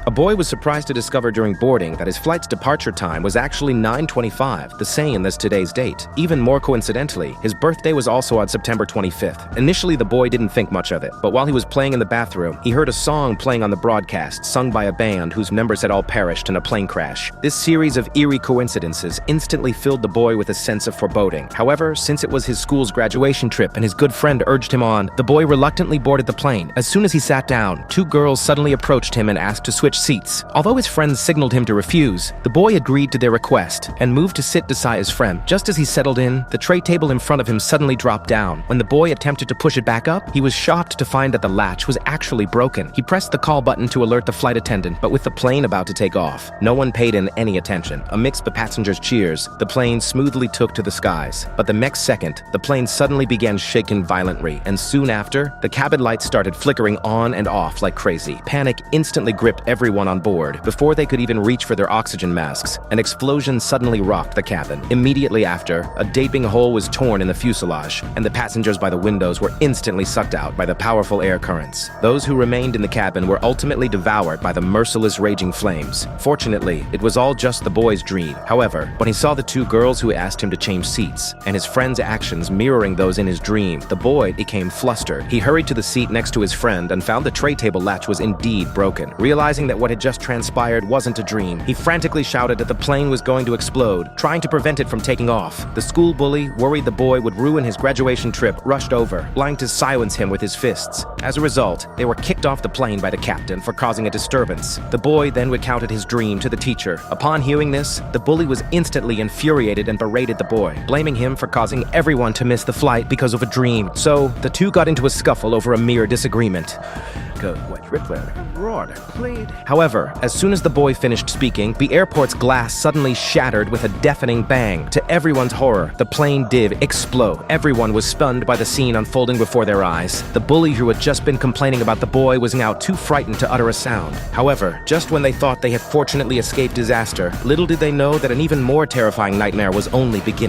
A boy was surprised to discover during boarding that his flight's departure time was actually 9:25, the same as today's date. Even more coincidentally, his birthday was also on September 25th. Initially, the boy didn't think much of it, but while he was playing in the bathroom, he heard a song playing on the broadcast, sung by a band whose members had all perished in a plane crash. This series of eerie coincidences instantly filled the boy with a sense of foreboding. However, since it was his school's graduation trip and his good friend urged him on, the boy reluctantly boarded the plane. As soon as he sat down, two girls suddenly approached him and asked to switch seats. Although his friends signaled him to refuse, the boy agreed to their request and moved to sit beside his friend. Just as he settled in, the tray table in front of him suddenly dropped down. When the boy attempted to push it back up, he was shocked to find that the latch was actually broken. He pressed the call button to alert the flight attendant, but with the plane about to take off, no one paid in any attention. Amidst the passengers' cheers, the plane smoothly took to the skies. But the next second, the plane suddenly began shaking violently, and soon after, the cabin lights started flickering on and off like crazy. Panic instantly gripped everyone on board. Before they could even reach for their oxygen masks, an explosion suddenly rocked the cabin. Immediately after, a gaping hole was torn in the fuselage, and the passengers by the windows were instantly sucked out by the powerful air currents. Those who remained in the cabin were ultimately devoured by the merciless raging flames. Fortunately, it was all just the boy's dream. However, when he saw the two girls who asked him to change seats, and his friend's actions mirroring those in his dream, the boy became flustered. He hurried to the seat next to his friend and found the tray table latch was indeed broken. Realizing that what had just transpired wasn't a dream, he frantically shouted that the plane was going to explode, trying to prevent it from taking off. The school bully, worried the boy would ruin his graduation trip, rushed over, lying to silence him with his fists. As a result, they were kicked off the plane by the captain for causing a disturbance. The boy then recounted his dream to the teacher. Upon hearing this, the bully was instantly infuriated and berated the boy, blaming him for causing everyone to miss the flight because of a dream. So, the two got into a scuffle over a mere disagreement. However, as soon as the boy finished speaking, the airport's glass suddenly shattered with a deafening bang. To everyone's horror, the plane did explode. Everyone was stunned by the scene unfolding before their eyes. The bully who had just been complaining about the boy was now too frightened to utter a sound. However, just when they thought they had fortunately escaped disaster, little did they know that an even more terrifying nightmare was only beginning.